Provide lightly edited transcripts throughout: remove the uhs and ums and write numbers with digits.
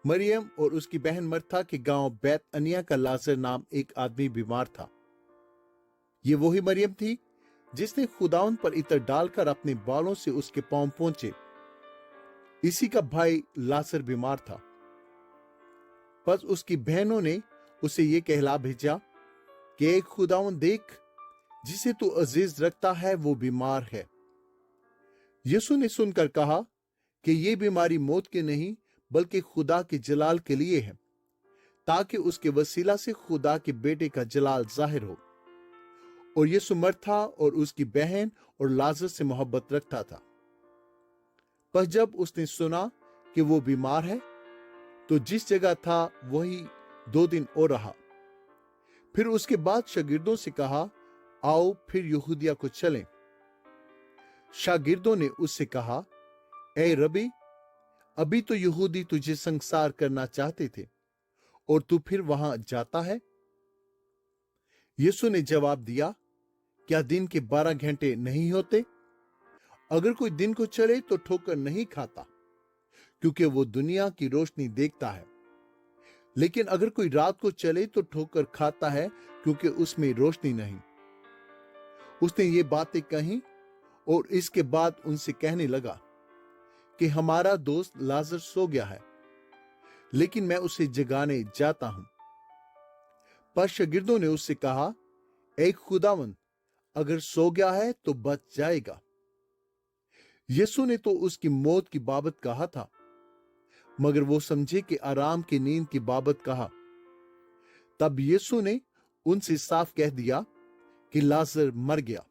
मरियम और उसकी बहन मर्था के गांव बैत अनिया का लाजर नाम एक आदमी बीमार था। ये वही मरियम थी जिसने खुदाउन पर इत्र डालकर अपने बालों से उसके पांव पोंछे। इसी का भाई लाजर बीमार था। बस उसकी बहनों ने उसे ये कहला भेजा कि एक खुदाउन देख, जिसे तू अजीज रखता है वो बीमार है। यीशु ने सुनकर कहा कि ये बीमारी मौत की नहीं बल्कि खुदा के जलाल के लिए है, ताकि उसके वसीला से खुदा के बेटे का जलाल जाहिर हो। और यीशु मर्था और उसकी बहन और लाजर से मोहब्बत रखता था। पर जब उसने सुना कि वो बीमार है तो जिस जगह था वही 2 दिन और रहा। फिर उसके बाद शागिर्दों से कहा, आओ फिर यहूदिया को चलें। शागिर्दों ने उससे कहा, ए रबी, अभी तो यहूदी तुझे संसार करना चाहते थे और तू फिर वहां जाता है। यीशु ने जवाब दिया, क्या दिन के 12 घंटे नहीं होते? अगर कोई दिन को चले तो ठोकर नहीं खाता, क्योंकि वो दुनिया की रोशनी देखता है। लेकिन अगर कोई रात को चले तो ठोकर खाता है, क्योंकि उसमें रोशनी नहीं। उसने ये बातें कही और इसके बाद उनसे कहने लगा कि हमारा दोस्त लाजर सो गया है, लेकिन मैं उसे जगाने जाता हूं। पर शागिर्दों ने उससे कहा, एक खुदावन, अगर सो गया है तो बच जाएगा। यीशु ने तो उसकी मौत की बाबत कहा था, मगर वो समझे कि आराम की नींद की बाबत कहा। तब यीशु ने उनसे साफ कह दिया कि लाजर मर गया,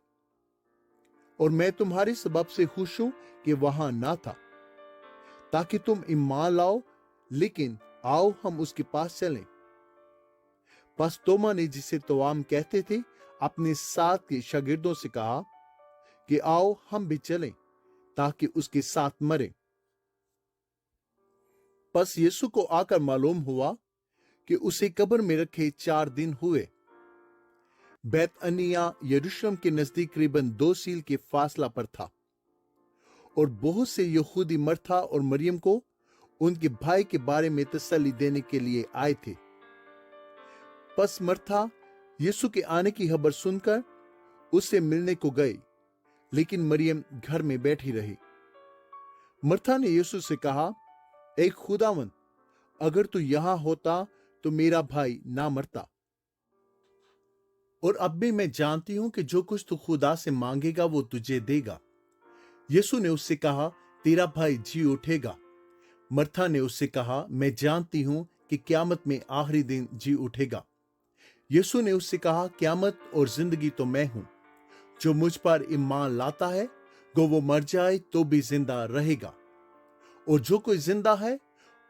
और मैं तुम्हारे सबब से खुश हूं कि वहां ना था, ताकि तुम ईमान लाओ। लेकिन आओ हम उसके पास चलें। बस तोमा ने, जिसे तोआम कहते थे, अपने साथ के शागिर्दों से कहा कि आओ हम भी चलें, ताकि उसके साथ मरें। बस यीशु को आकर मालूम हुआ कि उसे कब्र में रखे 4 दिन हुए। बैत अनिया यरूशलेम के नजदीक करीबन 2 मील के फासला पर था, और बहुत से यहूदी मर्था और मरियम को उनके भाई के बारे में तसल्ली देने के लिए आए थे। बस मर्था यीशु के आने की खबर सुनकर उससे मिलने को गई, लेकिन मरियम घर में बैठी रही। मर्था ने यीशु से कहा, एक खुदावन, अगर तू यहां होता तो मेरा भाई ना मरता। और अब भी मैं जानती हूं कि जो कुछ तू खुदा से मांगेगा वो तुझे देगा। यीशु ने उससे कहा, तेरा भाई जी उठेगा। मर्था ने उससे कहा, मैं जानती हूं कि क्यामत में आखिरी दिन जी उठेगा। यीशु ने उससे कहा, क्यामत और जिंदगी तो मैं हूं। जो मुझ पर ईमान लाता है, गो वो मर जाए तो भी जिंदा रहेगा, और जो कोई जिंदा है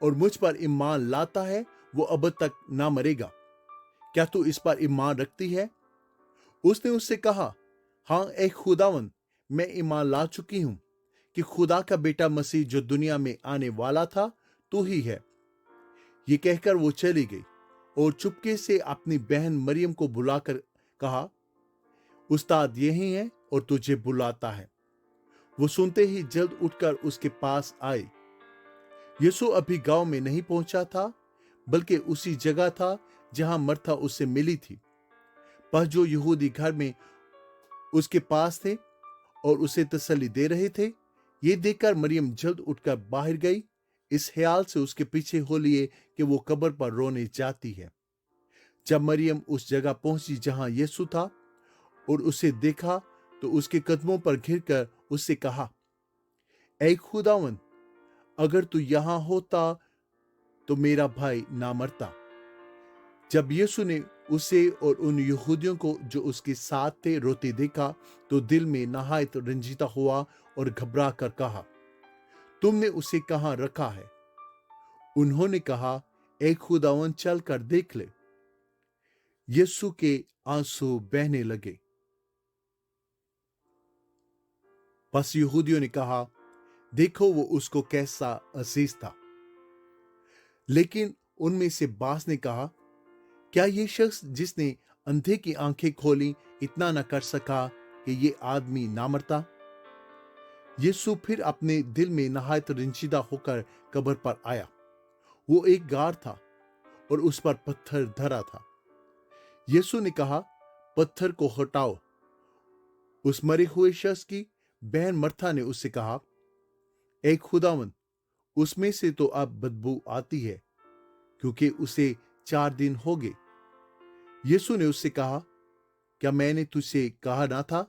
और मुझ पर ईमान लाता है वो अब तक ना मरेगा। क्या तू इस पर ईमान रखती है? उसने उससे कहा, हां एक खुदावन, मैं ईमान ला चुकी हूं कि खुदा का बेटा मसीह जो दुनिया में आने वाला था तू ही है। ये कहकर वो चली गई और चुपके से अपनी बहन मरियम को बुलाकर कहा, उस्ताद यही है और तुझे बुलाता है। वो सुनते ही जल्द उठकर उसके पास आई। यीशु अभी गांव में नहीं पहुंचा था, बल्कि उसी जगह था जहां मर्था उससे मिली थी। पर जो यहूदी घर में उसके पास थे और उसे तसल्ली दे रहे थे, ये देखकर मरियम जल्द उठकर बाहर गई, इस ख्याल से उसके पीछे हो लिए कि वो कब्र पर रोने जाती है। जब मरियम उस जगह पहुंची जहां यीशु था और उसे देखा तो उसके कदमों पर घिरकर उससे कहा, ऐ खुदावन, अगर तू यहां होता तो मेरा भाई ना मरता। जब यीशु ने उसे और उन यहूदियों को जो उसके साथ थे रोते देखा तो दिल में नहायत रंजीता हुआ और घबरा कर कहा, तुमने उसे कहां रखा है? उन्होंने कहा, ऐ खुदावन, चल कर देख ले। यीशु के आंसू बहने लगे। बस यहूदियों ने कहा, देखो वो उसको कैसा अजीज था। लेकिन उनमें से बास ने कहा, क्या ये शख्स जिसने अंधे की आंखें खोली इतना न कर सका कि ये आदमी ना मरता? यीशु फिर अपने दिल में नहायत रंजीदा होकर कब्र पर आया वो एक गार था और उस पर पत्थर धरा था। यीशु ने कहा, पत्थर को हटाओ। उस मरे हुए शख्स की बहन मर्था ने उससे कहा, ए खुदावन, उसमें से तो अब बदबू आती है, क्योंकि उसे 4 दिन हो गए। यीशु ने उससे कहा, क्या मैंने तुझसे कहा ना था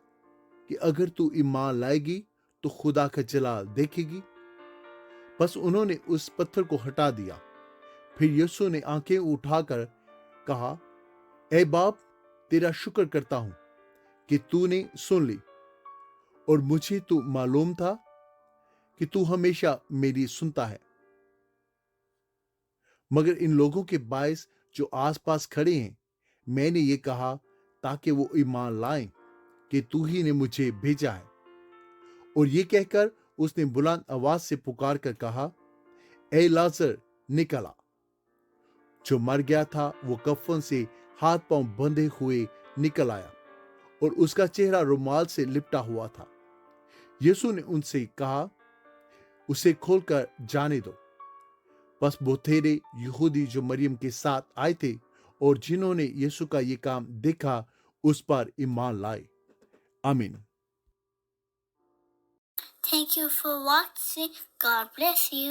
कि अगर तू ईमान लाएगी तो खुदा का जलाल देखेगी? बस उन्होंने उस पत्थर को हटा दिया। फिर यीशु ने आंखें उठाकर कहा, ए बाप, तेरा शुक्र करता हूं कि तूने सुन ली, और मुझे तो मालूम था कि तू हमेशा मेरी सुनता है, मगर इन लोगों के बायस जो आसपास खड़े हैं मैंने ये कहा ताकि वो ईमान लाएं कि तू ही ने मुझे भेजा है। और ये कहकर उसने बुलंद आवाज से पुकार कर कहा, ए लाजर, निकल आ। जो मर गया था वो कफन से हाथ पांव बंधे हुए निकल आया और उसका चेहरा रुमाल से लिपटा हुआ था। यीशु ने उनसे कहा, उसे खोलकर जाने दो। बस बहुतेरे यहूदी जो मरियम के साथ आए थे और जिन्होंने यीशु का ये काम देखा उस पर ईमान लाए। आमीन। Thank you for watching. God bless you.